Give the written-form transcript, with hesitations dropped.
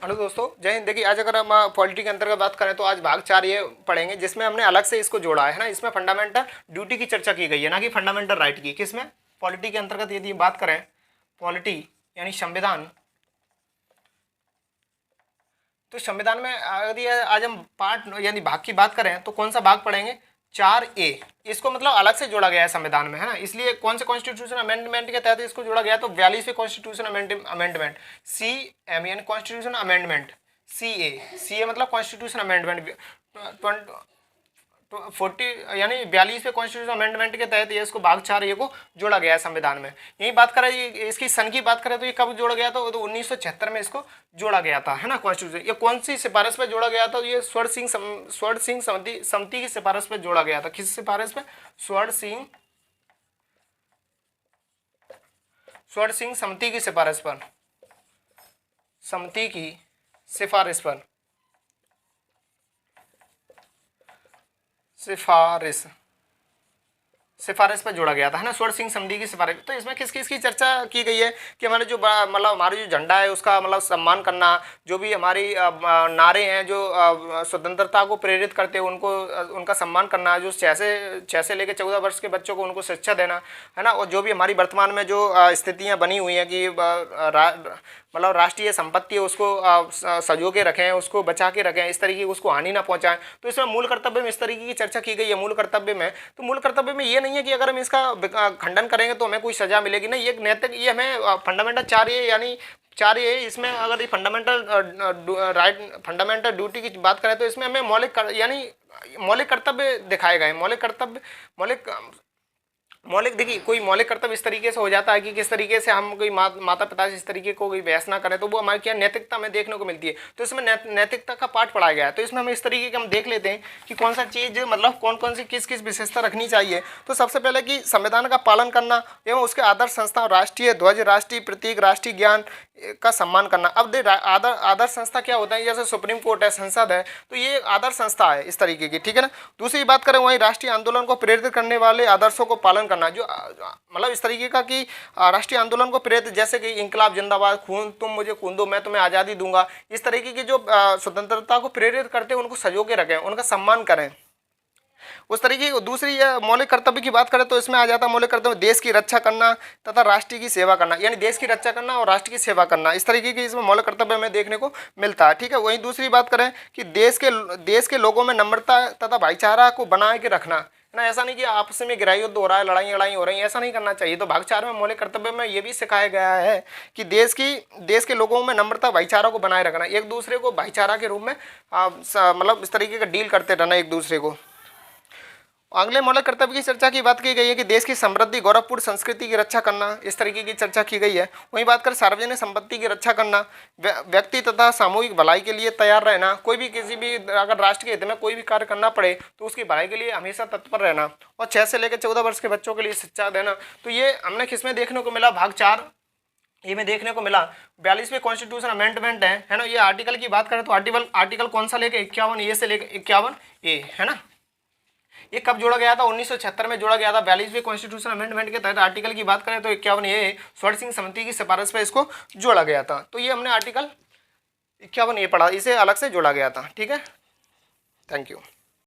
Hello दोस्तों, जय हिंद। देखिए, आज अगर हम पॉलिटी के अंतर्गत बात करें तो आज भाग 4 ये पढ़ेंगे, जिसमें हमने अलग से इसको जोड़ा है ना। इसमें फंडामेंटल ड्यूटी की चर्चा की गई है, ना कि फंडामेंटल राइट की। किसमें? पॉलिटी के अंतर्गत यदि बात करें, पॉलिटी यानी संविधान, तो संविधान में यदि आज हम पार्ट यानी भाग की बात करें तो कौन सा भाग पढ़ेंगे? 4A। इसको मतलब अलग से जोड़ा गया है संविधान में, है ना। इसलिए कौन से कॉन्स्टिट्यूशन अमेंडमेंट के तहत इसको जोड़ा गया? तो 42वें कॉन्स्टिट्यूशन अमेंडमेंट, CM यानी कॉन्स्टिट्यूशन अमेंडमेंट, CA मतलब कॉन्स्टिट्यूशन अमेंडमेंट 40 यानी 42वें कॉन्स्टिट्यूशन अमेंडमेंट के तहत ये इसको भाग 4A को जोड़ा गया है संविधान में। यही बात करें, इसकी सन की बात करें तो ये कब जोड़ा गया था? तो 1976 में इसको जोड़ा गया था, है ना, कॉन्स्टिट्यूशन। ये कौन सी सिफारिश पे जोड़ा गया था? तो ये स्वर्ण सिंह समिति की सिफारिश पे जोड़ा गया था। किस सिफारिश पे? स्वर्ण सिंह समिति की सिफारिश पर, समिति की सिफारिश पर, सिफारिश पर जोड़ा गया था, है ना, स्वर्ण सिंह समिति की सिफारिश। तो इसमें किस किस की चर्चा की गई है कि हमारे जो मतलब हमारे जो झंडा है उसका मतलब सम्मान करना, जो भी हमारी नारे हैं जो स्वतंत्रता को प्रेरित करते हैं उनको उनका सम्मान करना, जो 6 से लेकर 14 वर्ष के बच्चों को उनको शिक्षा देना, है ना। और जो भी हमारी वर्तमान में जो स्थितियाँ बनी हुई हैं कि मतलब राष्ट्रीय संपत्ति है उसको सजो के रखें, उसको बचा के रखें, इस तरीके की उसको हानि ना पहुंचाएं। तो इसमें मूल कर्तव्य में इस तरीके की चर्चा की गई है। मूल कर्तव्य में, तो मूल कर्तव्य में ये नहीं है कि अगर हम इसका खंडन करेंगे तो हमें कोई सजा मिलेगी, नहीं। ये नैतिक, ये हमें फंडामेंटल 4A यानी 4A, इसमें अगर ये फंडामेंटल राइट, फंडामेंटल ड्यूटी की बात करें तो इसमें हमें मौलिक कर्तव्य दिखाए गए। मौलिक देखिए, कोई मौलिक कर्तव्य इस तरीके से हो जाता है कि किस तरीके से हम कोई माता पिता से इस तरीके को कोई बहस ना करें, तो वो हमारी क्या नैतिकता में देखने को मिलती है। तो इसमें नैतिकता का पाठ पढ़ाया गया है। तो इसमें हम इस तरीके के हम देख लेते हैं कि कौन सा चीज़ मतलब कौन कौन सी किस किस विशेषता रखनी चाहिए। तो सबसे पहले कि संविधान का पालन करना एवं उसके आदर्श संस्था, राष्ट्रीय ध्वज, राष्ट्रीय प्रतीक, राष्ट्रीय ज्ञान का सम्मान करना। अब देख, आदर्श संस्था क्या होता है? जैसे सुप्रीम कोर्ट है, संसद है, तो ये आदर्श संस्था है इस तरीके की, ठीक है ना। दूसरी बात करें, वहीं राष्ट्रीय आंदोलन को प्रेरित करने वाले आदर्शों को पालन करना, जो मतलब इस तरीके का कि राष्ट्रीय आंदोलन को प्रेरित, जैसे कि इंकलाब जिंदाबाद, खून तुम मुझे खून दो मैं तुम्हें आज़ादी दूंगा, इस तरीके की जो स्वतंत्रता को प्रेरित करते हैं उनको सजो के रखें, उनका सम्मान करें, उस तरीके की। दूसरी मौलिक कर्तव्य की बात करें तो इसमें आ जाता है मौलिक कर्तव्य देश की रक्षा करना तथा राष्ट्र की सेवा करना, यानी देश की रक्षा करना और राष्ट्र की सेवा करना, इस तरीके की इसमें मौलिक कर्तव्य हमें देखने को मिलता है, ठीक है। वहीं दूसरी बात करें कि देश के लोगों में नम्रता तथा भाईचारा को बनाए के रखना, ना। ऐसा नहीं कि आपस में गिराई युद्ध हो रहा है, लड़ाई हो रही है, ऐसा नहीं करना चाहिए। तो भाग 4 में मौलिक कर्तव्य में ये भी सिखाया गया है कि देश के लोगों में नम्रता, भाईचारा को बनाए रखना, एक दूसरे को भाईचारा के रूप में मतलब इस तरीके का डील करते रहना एक दूसरे को। अगले मौलिक कर्तव्य की चर्चा की बात की गई है कि देश की समृद्धि, गौरवपूर्ण संस्कृति की रक्षा करना, इस तरीके की चर्चा की गई है। वहीं बात कर सार्वजनिक संपत्ति की रक्षा करना, व्यक्ति तथा सामूहिक भलाई के लिए तैयार रहना, कोई भी किसी भी अगर राष्ट्र के हित में कोई भी कार्य करना पड़े तो उसकी भलाई के लिए हमेशा तत्पर रहना, और 6 से लेकर 14 वर्ष के बच्चों के लिए शिक्षा देना। तो ये हमने किसमें देखने को मिला? भाग 4 ये में देखने को मिला। 42वें कॉन्स्टिट्यूशन अमेंडमेंट है ना। ये आर्टिकल की बात करें तो आर्टिकल कौन सा लेके 51A से लेकर 51A, है ना। ये कब जोड़ा गया था? 1976 में जोड़ा गया था। 42वें कॉन्स्टिट्यूशन अमेंडमेंट के तहत आर्टिकल की बात करें तो 51A स्वर्ण सिंह समिति की सिफारिश पर इसको जोड़ा गया था। तो ये हमने आर्टिकल 51A पढ़ा, इसे अलग से जोड़ा गया था, ठीक है। Thank you.